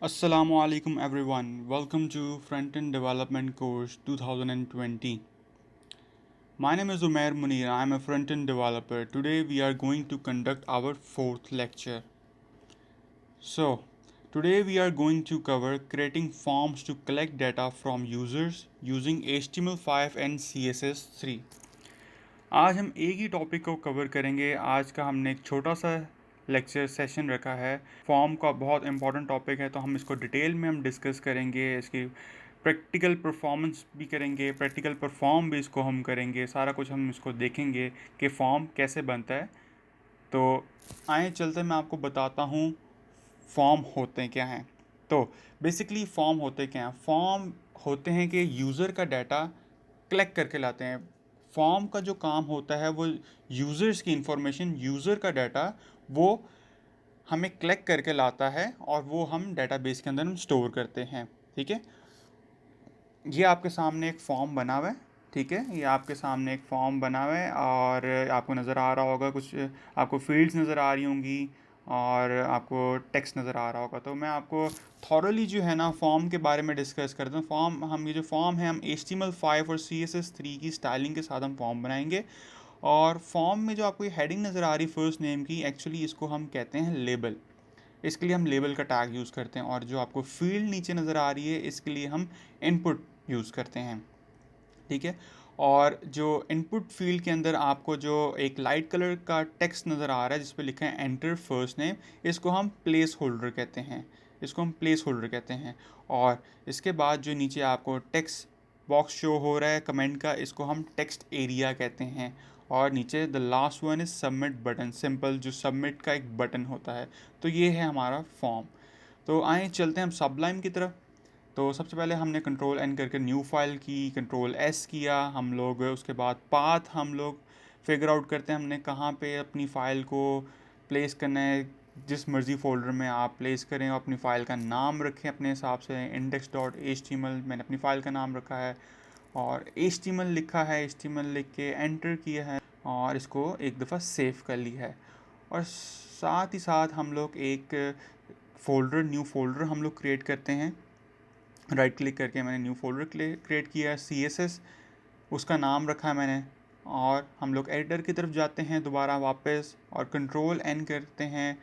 Assalamu alaikum everyone. Welcome to Front-End Development Course 2020. My name is Umair Munir. I am a front-end developer. Today we are going to conduct our fourth lecture. So, today we are going to cover creating forms to collect data from users using HTML5 and CSS3. आज हम एक ही topic को cover करेंगे। आज का हमने एक छोटा सा लेक्चर सेशन रखा है। फॉर्म का बहुत इंपॉर्टेंट टॉपिक है, तो हम इसको डिटेल में हम डिस्कस करेंगे। इसकी प्रैक्टिकल परफॉर्मेंस भी करेंगे, प्रैक्टिकल परफॉर्म भी इसको हम करेंगे। सारा कुछ हम इसको देखेंगे कि फॉर्म कैसे बनता है। तो आए चलते मैं आपको बताता हूँ फॉर्म होते क्या हैं। तो बेसिकली फॉर्म होते क्या हैं? फॉर्म होते हैं कि यूज़र का डाटा कलेक्ट करके लाते हैं। फॉर्म का जो काम होता है वो यूज़र्स की इंफॉर्मेशन, यूज़र का डाटा वो हमें कलेक्ट करके लाता है और वो हम डेटाबेस के अंदर हम स्टोर करते हैं। ठीक है, ये आपके सामने एक फॉर्म बना हुआ है। ठीक है, ये आपके सामने एक फॉर्म बना हुआ है और आपको नज़र आ रहा होगा, कुछ आपको फील्ड्स नज़र आ रही होंगी और आपको टेक्स्ट नज़र आ रहा होगा। तो मैं आपको थॉरली जो है ना फॉर्म के बारे में डिस्कस करता हूँ। फॉर्म हम ये जो फॉर्म है हम HTML5 और CSS3 की स्टाइलिंग के साथ हम फॉर्म बनाएंगे। और फॉर्म में जो आपको ये हेडिंग नज़र आ रही है फर्स्ट नेम की, एक्चुअली इसको हम कहते हैं लेबल। इसके लिए हम लेबल का टैग यूज़ करते हैं। और जो आपको फील्ड नीचे नज़र आ रही है इसके लिए हम इनपुट यूज़ करते हैं। ठीक है, और जो इनपुट फील्ड के अंदर आपको जो एक लाइट कलर का टेक्स्ट नज़र आ रहा है जिस पर लिखा है एंटर फर्स्ट नेम, इसको हम प्लेस होल्डर कहते हैं। इसको हम प्लेस होल्डर कहते हैं। और इसके बाद जो नीचे आपको टेक्स्ट बॉक्स शो हो रहा है कमेंट का, इसको हम टेक्स्ट एरिया कहते हैं। और नीचे the last one is submit button, simple जो सबमिट का एक बटन होता है। तो ये है हमारा फॉर्म। तो आए चलते हैं हम सबलाइम की तरफ। तो सबसे पहले हमने कंट्रोल एन करके न्यू फाइल की, कंट्रोल एस किया हम लोग। उसके बाद पाथ हम लोग फिगर आउट करते हैं हमने कहाँ पे अपनी फ़ाइल को प्लेस करना है। जिस मर्ज़ी फोल्डर में आप प्लेस करें और अपनी फ़ाइल का नाम रखें अपने हिसाब से। index.html मैंने अपनी फ़ाइल का नाम रखा है और html लिखा है। html लिख के एंटर किया है और इसको एक दफ़ा सेव कर लिया है। और साथ ही साथ हम लोग एक फ़ोल्डर, न्यू फ़ोल्डर हम लोग क्रिएट करते हैं। राइट क्लिक करके मैंने न्यू फोल्डर क्रिएट किया है, CSS उसका नाम रखा है मैंने। और हम लोग एडिटर की तरफ जाते हैं दोबारा वापस और कंट्रोल एन करते हैं,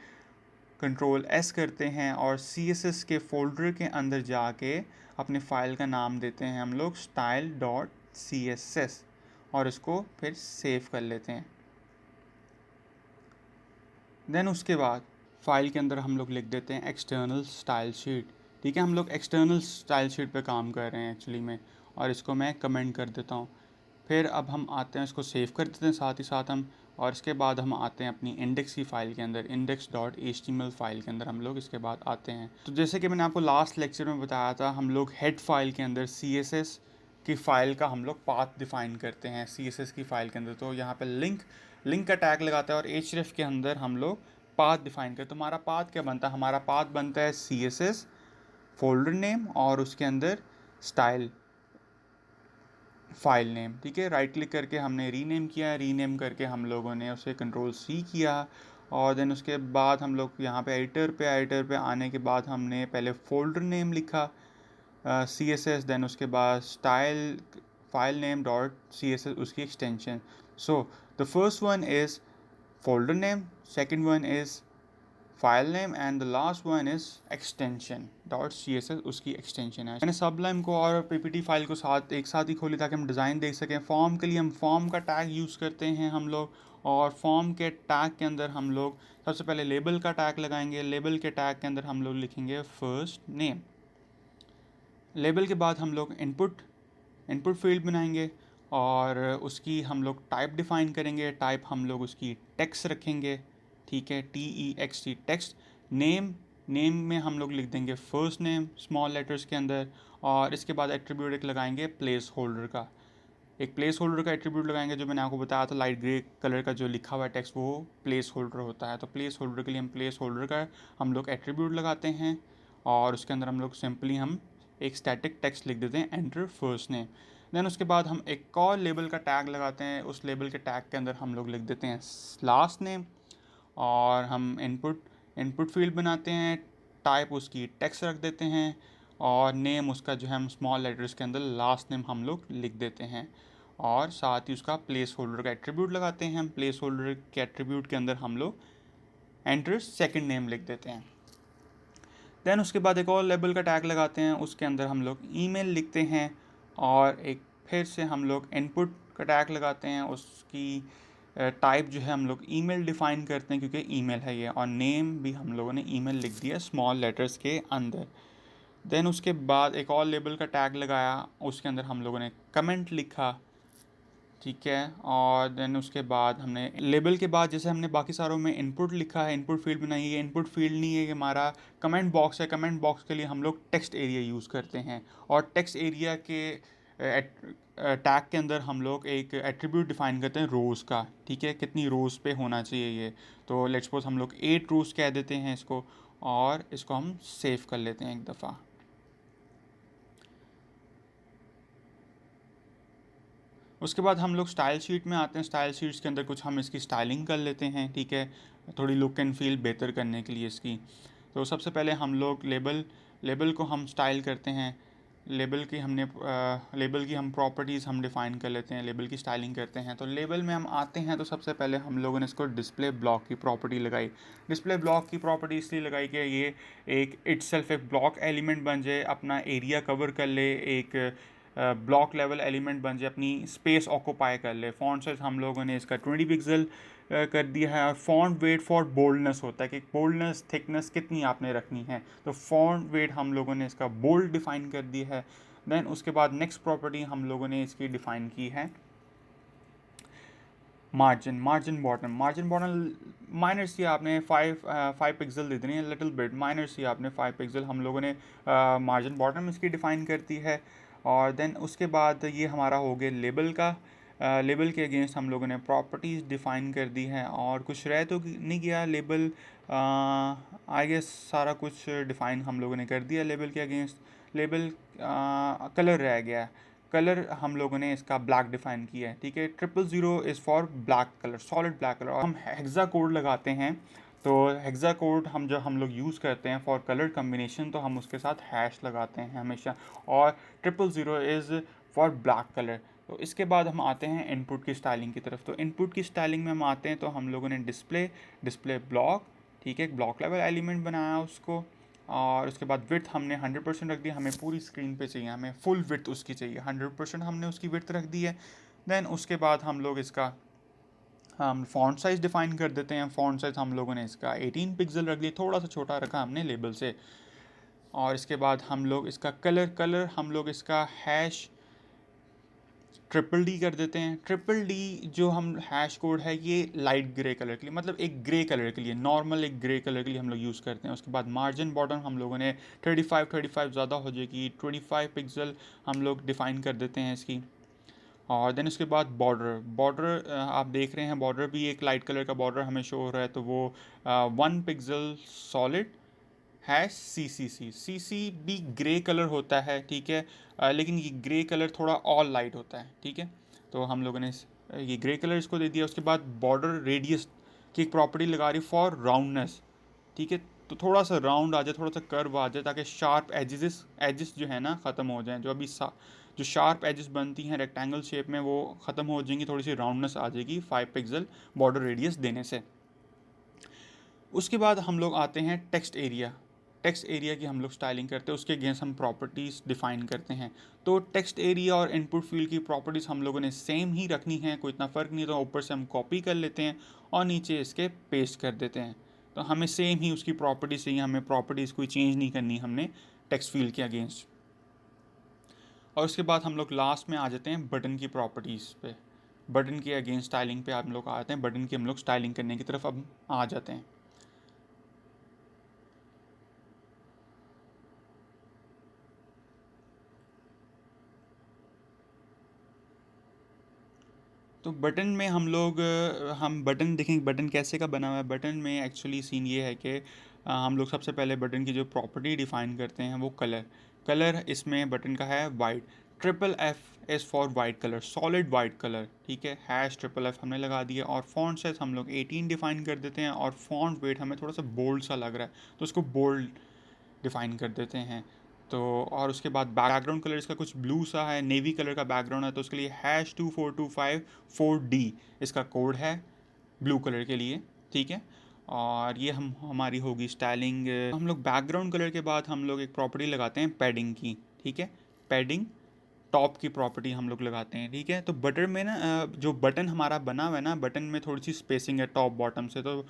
कंट्रोल एस करते हैं और CSS के फोल्डर के अंदर जाके अपने फ़ाइल का नाम देते हैं हम लोग style.css और इसको फिर सेव कर लेते हैं। देन उसके बाद फ़ाइल के अंदर हम लोग लिख देते हैं एक्सटर्नल स्टाइल शीट। ठीक है, हम लोग एक्सटर्नल स्टाइल शीट पे काम कर रहे हैं एक्चुअली में, और इसको मैं कमेंट कर देता हूँ। फिर अब हम आते हैं, इसको सेव कर देते हैं साथ ही साथ हम। और इसके बाद हम आते हैं अपनी इंडेक्स की फ़ाइल के अंदर, index.html फाइल के अंदर हम लोग इसके बाद आते हैं। तो जैसे कि मैंने आपको लास्ट लेक्चर में बताया था, हम लोग हेड फाइल के अंदर CSS की फ़ाइल का हम लोग पाथ डिफ़ाइन करते हैं CSS की फ़ाइल के अंदर। तो यहाँ पे लिंक का टैग लगाता है और href के अंदर हम लोग पाथ डिफ़ाइन करते हैं। तो हमारा पाथ क्या बनता है? हमारा पाथ बनता है CSS फोल्डर नेम और उसके अंदर स्टाइल फाइल नेम। ठीक है, राइट क्लिक करके हमने रीनेम किया, रीनेम करके हम लोगों ने उसे कंट्रोल C किया। और देन उसके बाद हम लोग यहाँ पे एडिटर पे आने के बाद हमने पहले फोल्डर नेम लिखा CSS, देन उसके बाद style file name dot CSS उसकी extension. So the first one is folder name, second one is file name and the last one is extension dot CSS उसकी एक्सटेंशन है। मैंने Sublime को और PPT file को एक साथ ही खोली ताकि हम डिज़ाइन देख सकें। फॉर्म के लिए हम फॉर्म का टैग यूज़ करते हैं हम लोग, और फॉर्म के टैग के अंदर हम लोग सबसे पहले लेबल का टैग लगाएंगे। लेबल के टैग के अंदर हम लोग लिखेंगे फर्स्ट नेम। लेबल के बाद हम लोग इनपुट फील्ड बनाएंगे और उसकी हम लोग टाइप डिफ़ाइन करेंगे। टाइप हम लोग उसकी टेक्स्ट रखेंगे। ठीक है, TEXT टेक्स्ट। नेम में हम लोग लिख देंगे फर्स्ट नेम स्मॉल लेटर्स के अंदर। और इसके बाद एट्रीब्यूट एक लगाएंगे प्लेस होल्डर का। एक प्लेस होल्डर का एट्रीब्यूट लगाएंगे, जो मैंने आपको बताया था लाइट ग्रे कलर का जो लिखा हुआ टेक्स्ट वो प्लेस होल्डर होता है। तो प्लेस होल्डर के लिए हम प्लेस होल्डर का हम लोग एट्रीब्यूट लगाते हैं और उसके अंदर हम लोग सिंपली हम एक स्टैटिक टेक्स्ट लिख देते हैं एंटर फर्स्ट नेम। देन उसके बाद हम एक और लेबल का टैग लगाते हैं। उस लेबल के टैग के अंदर हम लोग लिख देते हैं लास्ट नेम। और हम इनपुट फील्ड बनाते हैं टाइप उसकी टेक्स्ट रख देते हैं, और नेम उसका जो है हम स्मॉल लेटर्स के अंदर लास्ट नेम हम लोग लिख देते हैं, और साथ ही उसका प्लेस होल्डर का एट्रीब्यूट लगाते हैं। हम प्लेस होल्डर के एट्रीब्यूट के अंदर हम लोग एंटर सेकंड नेम लिख देते हैं। देन उसके बाद एक और लेबल का टैग लगाते हैं, उसके अंदर हम लोग ईमेल लिखते हैं, और एक फिर से हम लोग इनपुट का टैग लगाते हैं, उसकी टाइप जो है हम लोग ईमेल डिफ़ाइन करते हैं क्योंकि ईमेल है ये, और नेम भी हम लोगों ने ईमेल लिख दिया स्मॉल लेटर्स के अंदर। देन उसके बाद एक और लेबल का टैग लगाया, उसके अंदर हम लोगों ने कमेंट लिखा, ठीक है। और देन उसके बाद हमने लेबल के बाद जैसे हमने बाकी सारों में इनपुट लिखा है, इनपुट फील्ड बनाई है, इनपुट फील्ड नहीं है, ये हमारा कमेंट बॉक्स है। कमेंट बॉक्स के लिए हम लोग टेक्स्ट एरिया यूज़ करते हैं, और टेक्स्ट एरिया के टैग के अंदर हम लोग एक एट्रीब्यूट डिफाइन करते हैं रोज़ का, ठीक है, कितनी रोज़ पे होना चाहिए ये। तो लेट्स सपोज हम लोग 8 रोज़ कह देते हैं इसको, और इसको हम सेव कर लेते हैं एक दफ़ा। उसके बाद हम लोग स्टाइल शीट में आते हैं। स्टाइल शीट्स के अंदर कुछ हम इसकी स्टाइलिंग कर लेते हैं, ठीक है, थोड़ी लुक एंड फील बेहतर करने के लिए इसकी। तो सबसे पहले हम लोग लेबल को हम स्टाइल करते हैं। लेबल की हम प्रॉपर्टीज़ हम डिफ़ाइन कर लेते हैं, लेबल की स्टाइलिंग करते हैं। तो लेबल में हम आते हैं तो सबसे पहले हम लोगों ने इसको डिस्प्ले ब्लॉक की प्रॉपर्टी लगाई। डिस्प्ले ब्लॉक की प्रॉपर्टी इसलिए लगाई कि ये एक इटसेल्फ एक ब्लॉक एलिमेंट बन जाए, अपना एरिया कवर कर ले, एक ब्लॉक लेवल एलिमेंट बन जाए, अपनी स्पेस ऑक्यूपाई कर ले। फॉन्ट साइज हम लोगों ने इसका 20 पिक्सल कर दिया है, और फॉन्ट वेट फॉर बोल्डनेस होता है कि बोल्डनेस थिकनेस कितनी आपने रखनी है, तो फॉन्ट वेट हम लोगों ने इसका बोल्ड डिफ़ाइन कर दिया है। देन उसके बाद नेक्स्ट प्रॉपर्टी हम लोगों ने इसकी डिफ़ाइन की है मार्जिन बॉटम माइनर सी आपने 5 पिक्सल दे देनी है, लिटिल बिट माइनर सी आपने 5 पिक्सल हम लोगों ने मार्जिन बॉटम इसकी डिफ़ाइन करती है। और देन उसके बाद ये हमारा हो गया लेबल का। लेबल के अगेंस्ट हम लोगों ने प्रॉपर्टीज़ डिफ़ाइन कर दी हैं, और कुछ रह तो नहीं गया लेबल, आई गेस सारा कुछ डिफ़ाइन हम लोगों ने कर दिया लेबल के अगेंस्ट। लेबल कलर रह गया, कलर हम लोगों ने इसका ब्लैक डिफाइन किया है, ठीक है। 000 is for black colour, solid black colour. और हम हेक्सा कोड लगाते हैं, तो हेक्सा कोड हम लोग यूज़ करते हैं फॉर कलर कम्बिनेशन, तो हम उसके साथ हैश लगाते हैं हमेशा। और 000 इज़ फॉर ब्लैक कलर। तो इसके बाद हम आते हैं इनपुट की स्टाइलिंग की तरफ। तो इनपुट की स्टाइलिंग में हम आते हैं तो हम लोगों ने डिस्प्ले ब्लॉक, ठीक है, एक ब्लॉक लेवल एलिमेंट बनाया उसको, और उसके बाद विड्थ हमने 100% रख दिया। हमें पूरी स्क्रीन पे चाहिए, हमें फुल विड्थ उसकी चाहिए, 100% हमने उसकी विड्थ रख दी है। देन उसके बाद हम लोग इसका हम फॉन्ट साइज़ डिफ़ाइन कर देते हैं। फॉन्ट साइज़ हम लोगों ने इसका 18 पिक्सल रख लिया, थोड़ा सा छोटा रखा हमने लेबल से। और इसके बाद हम लोग इसका कलर हम लोग इसका हैश ट्रिपल डी कर देते हैं। ट्रिपल डी जो हम हैश कोड है ये लाइट ग्रे कलर के लिए, मतलब एक ग्रे कलर के लिए, नॉर्मल एक ग्रे कलर के लिए हम लोग यूज़ करते हैं। उसके बाद मार्जिन बॉटम हम लोगों ने 35 ज़्यादा हो जाएगी, 25 पिक्सल हम लोग डिफ़ाइन कर देते हैं इसकी। और देन उसके बाद बॉर्डर आप देख रहे हैं, बॉर्डर भी एक लाइट कलर का बॉर्डर हमें शो हो रहा है, तो वो 1 पिक्सल सॉलिड है। सी भी ग्रे कलर होता है, ठीक है, लेकिन ये ग्रे कलर थोड़ा ऑल लाइट होता है, ठीक है। तो हम लोगों ने ये ग्रे कलर इसको दे दिया। उसके बाद बॉर्डर रेडियस की एक प्रॉपर्टी लगा रही फॉर राउंडनेस, ठीक है, तो थोड़ा सा राउंड आ जाए, थोड़ा सा कर्व आ जाए, ताकि शार्प एजेस जो है ना ख़त्म हो जाएं। जो शार्प एजेस बनती हैं रेक्टेंगल शेप में वो ख़त्म हो जाएंगी, थोड़ी सी राउंडनेस आ जाएगी 5 पिक्सल बॉर्डर रेडियस देने से। उसके बाद हम लोग आते हैं टेक्स्ट एरिया की हम लोग स्टाइलिंग करते हैं, उसके अगेंस्ट हम प्रॉपर्टीज़ डिफ़ाइन करते हैं। तो टेक्स्ट एरिया और इनपुट फील्ड की प्रॉपर्टीज़ हम लोगों ने सेम ही रखनी है, कोई इतना फ़र्क नहीं। तो ऊपर से हम कॉपी कर लेते हैं और नीचे इसके पेस्ट कर देते हैं। तो हमें सेम ही उसकी प्रॉपर्टीज़ चाहिए, हमें प्रॉपर्टीज़ कोई चेंज नहीं करनी हमने टेक्स्ट फील्ड के अगेंस्ट। और उसके बाद हम लोग लास्ट में आ जाते हैं बटन की प्रॉपर्टीज़ पे। बटन के अगेंस्ट स्टाइलिंग पे हम लोग आते हैं, बटन की हम लोग स्टाइलिंग करने की तरफ अब आ जाते हैं। तो बटन में हम बटन देखेंगे, बटन कैसे का बना हुआ है। बटन में एक्चुअली सीन ये है कि हम लोग सबसे पहले बटन की जो प्रॉपर्टी डिफ़ाइन करते हैं वो कलर इसमें बटन का है white. F is for white colour, solid white colour, ठीक है। हैश F हमने लगा दिया। और फॉन्ट साइज हम लोग 18 डिफ़ाइन कर देते हैं। और फॉन्ट वेट हमें थोड़ा सा बोल्ड सा लग रहा है तो उसको बोल्ड डिफ़ाइन कर देते हैं। तो और उसके बाद बैकग्राउंड कलर इसका कुछ ब्लू सा है, नेवी कलर का बैकग्राउंड है, तो उसके लिए #24254D इसका कोड है ब्लू कलर के लिए, ठीक है। और ये हमारी होगी स्टाइलिंग। हम लोग बैकग्राउंड कलर के बाद हम लोग एक प्रॉपर्टी लगाते हैं पैडिंग की, ठीक है। पैडिंग टॉप की प्रॉपर्टी हम लोग लगाते हैं, ठीक है। तो बटर में ना जो बटन हमारा बना हुआ है ना, बटन में थोड़ी सी स्पेसिंग है टॉप बॉटम से, तो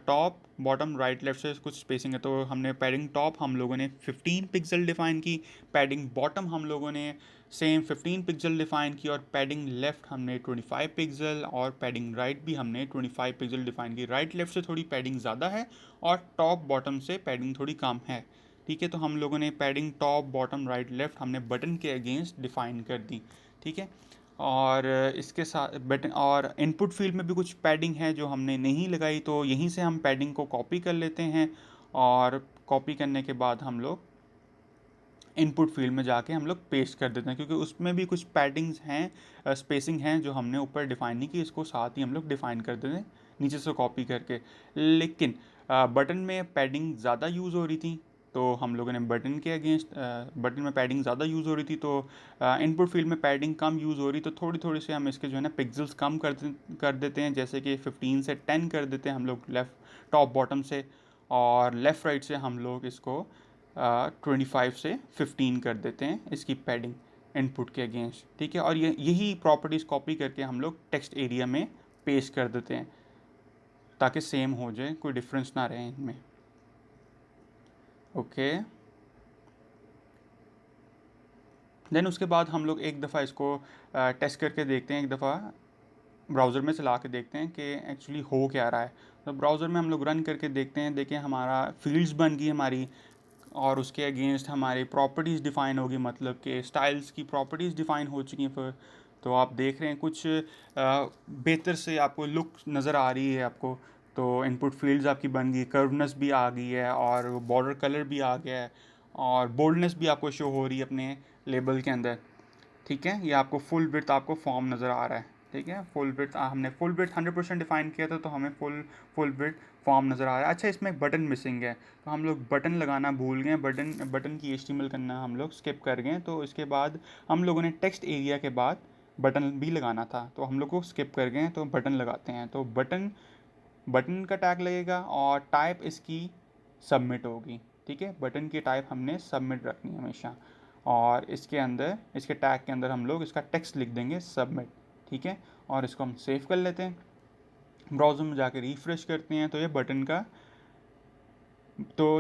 टॉप बॉटम राइट लेफ्ट से कुछ स्पेसिंग है, तो हमने पैडिंग टॉप हम लोगों ने 15 पिक्सल डिफ़ाइन की, पैडिंग बॉटम हम लोगों ने सेम 15 पिक्सल डिफ़ाइन की, और पैडिंग लेफ़्ट हमने 25 पिक्सल, और पैडिंग राइट भी हमने 25 पिक्सल डिफ़ाइन की। राइट लेफ़्ट से थोड़ी पैडिंग ज़्यादा है और टॉप बॉटम से पैडिंग थोड़ी कम है, ठीक है। तो हम लोगों ने padding top bottom right left हमने बटन के अगेंस्ट डिफ़ाइन कर दी, ठीक है। और इसके साथ बटन और इनपुट फील्ड में भी कुछ पैडिंग है जो हमने नहीं लगाई, तो यहीं से हम पैडिंग को कॉपी कर लेते हैं, और कॉपी करने के बाद हम लोग इनपुट फील्ड में जाके हम लोग पेस्ट कर देते हैं, क्योंकि उसमें भी कुछ पैडिंग्स हैं, स्पेसिंग हैं जो हमने ऊपर डिफ़ाइन नहीं की, इसको साथ ही हम लोग डिफ़ाइन कर देते हैं नीचे से कॉपी करके। लेकिन बटन में पैडिंग ज़्यादा यूज़ हो रही थी, तो हम लोगों ने बटन के अगेंस्ट बटन में पैडिंग ज़्यादा यूज़ हो रही थी, तो इनपुट फील्ड में पैडिंग कम यूज़ हो रही, तो थोड़ी थोड़ी से हम इसके जो है ना पिक्सल्स कम कर देते हैं, जैसे कि 15 से 10 कर देते हैं हम लोग लेफ़्ट टॉप बॉटम से, और लेफ़्ट राइट से हम लोग इसको 25 से 15 कर देते हैं इसकी पैडिंग इनपुट के अगेंस्ट, ठीक है। और यही प्रॉपर्टीज़ कॉपी करके हम लोग टेक्स्ट एरिया में पेस्ट कर देते हैं, ताकि सेम हो जाए, कोई डिफरेंस ना रहे इनमें, ओके। देन उसके बाद हम लोग एक दफ़ा इसको टेस्ट करके देखते हैं, एक दफ़ा ब्राउज़र में चला के देखते हैं कि एक्चुअली हो क्या रहा है। तो ब्राउज़र में हम लोग रन करके देखते हैं, देखिए हमारा फील्ड्स बन गई हमारी, और उसके अगेंस्ट हमारी प्रॉपर्टीज़ डिफ़ाइन होगी, मतलब कि स्टाइल्स की प्रॉपर्टीज़ डिफ़ाइन हो चुकी हैं फिर। तो आप देख रहे हैं कुछ बेहतर से आपको लुक नज़र आ रही है आपको। तो इनपुट फील्ड्स आपकी बन गई, कर्वनेस भी आ गई है, और बॉर्डर कलर भी आ गया है, और बोल्डनेस भी आपको शो हो रही है अपने लेबल के अंदर, ठीक है। ये आपको फुल विड्थ आपको फॉर्म नज़र आ रहा है, ठीक है। फुल विड्थ हमने फुल विड्थ 100% डिफाइन किया था, तो हमें फुल विड्थ फॉर्म नज़र आ रहा है। अच्छा, इसमें एक बटन मिसिंग है, तो हम लोग बटन लगाना भूल गए, बटन की HTML करना हम लोग स्किप कर गए। तो इसके बाद हम लोगों ने टेक्स्ट एरिया के बाद बटन भी लगाना था, तो हम लोग को स्किप कर गए, तो बटन लगाते हैं। तो बटन का टैग लगेगा, और टाइप इसकी सबमिट होगी, ठीक है। बटन की टाइप हमने सबमिट रखनी है हमेशा, और इसके अंदर इसके टैग के अंदर हम लोग इसका टेक्स्ट लिख देंगे सबमिट, ठीक है। और इसको हम सेव कर लेते हैं, ब्राउज़र में जाके रिफ़्रेश करते हैं, तो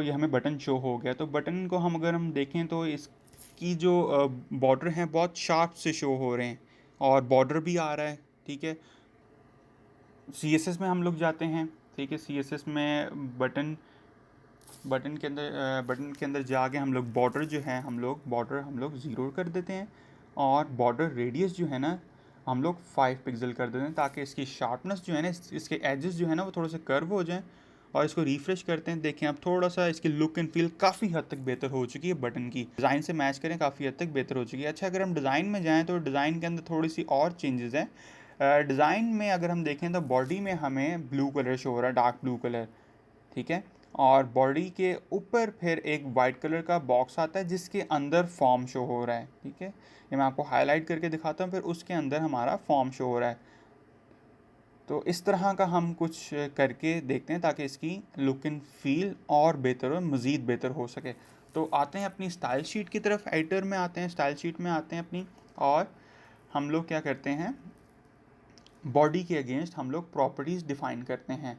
ये हमें बटन शो हो गया। तो बटन को अगर हम देखें, तो इसकी जो बॉर्डर हैं बहुत शार्प से शो हो रहे हैं, और बॉर्डर भी आ रहा है, ठीक है। CSS में हम लोग जाते हैं, ठीक है। CSS में बटन के अंदर जाके हम लोग बॉर्डर जो है हम लोग ज़ीरो कर देते हैं, और बॉर्डर रेडियस जो है ना हम लोग 5 पिक्सल कर देते हैं, ताकि इसकी शार्पनेस जो है ना, इसके एजेस जो है ना वो थोड़े से कर्व हो जाएं। और इसको रिफ़्रेश करते हैं, देखें अब थोड़ा सा इसकी लुक एंड फील काफ़ी हद तक बेहतर हो चुकी है, बटन की डिज़ाइन से मैच करें काफ़ी हद तक बेहतर हो चुकी है। अच्छा, अगर हम डिज़ाइन में जाएँ, तो डिज़ाइन के अंदर थोड़ी सी और चेंजेस हैं। डिज़ाइन में अगर हम देखें, तो बॉडी में हमें ब्लू कलर शो हो रहा है, डार्क ब्लू कलर, ठीक है। और बॉडी के ऊपर फिर एक वाइट कलर का बॉक्स आता है, जिसके अंदर फॉर्म शो हो रहा है, ठीक है। ये मैं आपको हाईलाइट करके दिखाता हूँ, फिर उसके अंदर हमारा फॉर्म शो हो रहा है। तो इस तरह का हम कुछ करके देखते हैं, ताकि इसकी लुक एंड फील और बेहतर और मज़ीद बेहतर हो सके। तो आते हैं अपनी स्टाइल शीट की तरफ, एडिटर में आते हैं, स्टाइल शीट में आते हैं अपनी, और हम लोग क्या करते हैं, बॉडी के अगेंस्ट हम लोग प्रॉपर्टीज़ डिफ़ाइन करते हैं,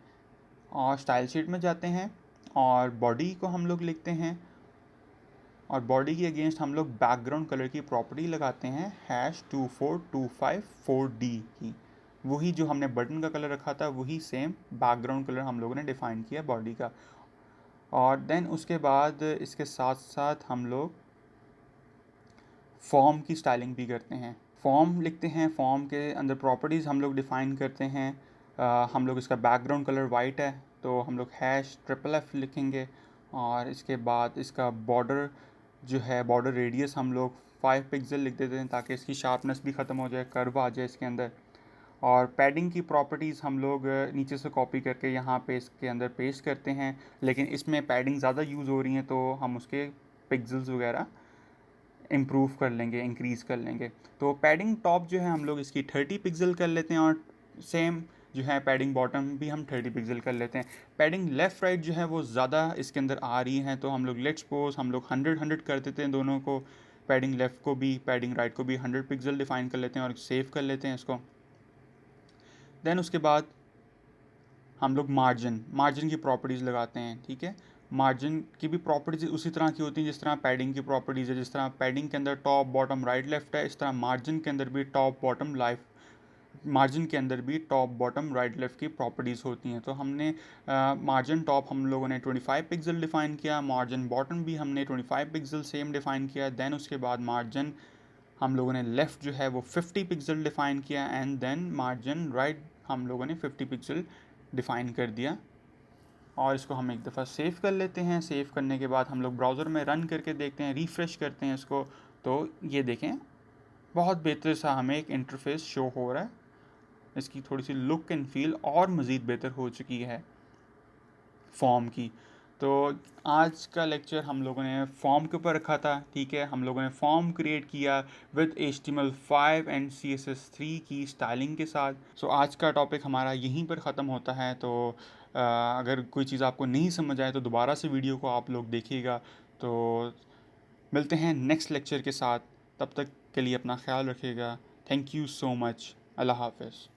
और स्टाइल शीट में जाते हैं, और बॉडी को हम लोग लिखते हैं, और बॉडी के अगेंस्ट हम लोग बैकग्राउंड कलर की प्रॉपर्टी लगाते हैं #24254D की। वही जो हमने बटन का कलर रखा था, वही सेम बैकग्राउंड कलर हम लोगों ने डिफ़ाइन किया बॉडी का। और देन उसके बाद इसके साथ साथ हम लोग फॉर्म की स्टाइलिंग भी करते हैं, फॉर्म लिखते हैं, फॉर्म के अंदर प्रॉपर्टीज़ हम लोग डिफ़ाइन करते हैं। हम लोग इसका बैकग्राउंड कलर वाइट है, तो हम लोग #FFF लिखेंगे, और इसके बाद इसका बॉर्डर जो है, बॉर्डर रेडियस हम लोग 5 पिक्सल लिख देते हैं, ताकि इसकी शार्पनेस भी ख़त्म हो जाए, कर्व आ जाए इसके अंदर। और पैडिंग की प्रॉपर्टीज़ हम लोग नीचे से कॉपी करके यहाँ पे इसके अंदर पेस्ट करते हैं, लेकिन इसमें पैडिंग ज़्यादा यूज़ हो रही है तो हम उसके पिक्सल्स वगैरह इम्प्रूव कर लेंगे, इंक्रीज़ कर लेंगे। तो पैडिंग टॉप जो है हम लोग इसकी 30 पिक्सल कर लेते हैं, और सेम जो है पैडिंग बॉटम भी हम 30 पिक्सल कर लेते हैं। पैडिंग लेफ़्ट राइट जो है वो ज़्यादा इसके अंदर आ रही है, तो हम लोग लेट्स सपोज हम लोग 100 कर देते हैं दोनों को, पैडिंग लेफ़्ट को भी पैडिंग राइट को भी 100 पिक्सल डिफ़ाइन कर लेते हैं और सेव कर लेते हैं इसको। देन उसके बाद हम लोग मार्जिन की प्रॉपर्टीज़ लगाते हैं, ठीक है। मार्जिन की भी प्रॉपर्टीज़ उसी तरह की होती हैं जिस तरह पैडिंग की प्रॉपर्टीज़ है। जिस तरह पैडिंग के अंदर टॉप बॉटम राइट लेफ्ट है, इस तरह मार्जिन के अंदर भी टॉप बॉटम मार्जिन के अंदर भी टॉप बॉटम राइट लेफ़्ट की प्रॉपर्टीज़ होती हैं। तो हमने मार्जिन टॉप हम लोगों ने 25 पिक्सल डिफ़ाइन किया, मार्जिन बॉटम भी हमने 25 पिक्सल सेम डिफ़ाइन किया। देन उसके बाद मार्जिन हम लोगों ने लेफ़्ट जो है वो 50 पिक्सल डिफ़ाइन किया, एंड देन मार्जिन राइट हम लोगों ने 50 पिक्सल डिफ़ाइन कर दिया। और इसको हम एक दफ़ा सेव कर लेते हैं। सेव करने के बाद हम लोग ब्राउज़र में रन करके देखते हैं, रिफ़्रेश करते हैं इसको, तो ये देखें बहुत बेहतर सा हमें एक इंटरफेस शो हो रहा है। इसकी थोड़ी सी लुक एंड फील और मज़ीद बेहतर हो चुकी है फॉर्म की। तो आज का लेक्चर हम लोगों ने फॉर्म के ऊपर रखा था, ठीक है। हम लोगों ने फॉर्म क्रिएट किया विद HTML5 एंड CSS3 की स्टाइलिंग के साथ। सो आज का टॉपिक हमारा यहीं पर ख़त्म होता है। तो अगर कोई चीज़ आपको नहीं समझ आए तो दोबारा से वीडियो को आप लोग देखिएगा। तो मिलते हैं नेक्स्ट लेक्चर के साथ, तब तक के लिए अपना ख्याल रखिएगा। Thank you so much. अल्लाह हाफ़िज़।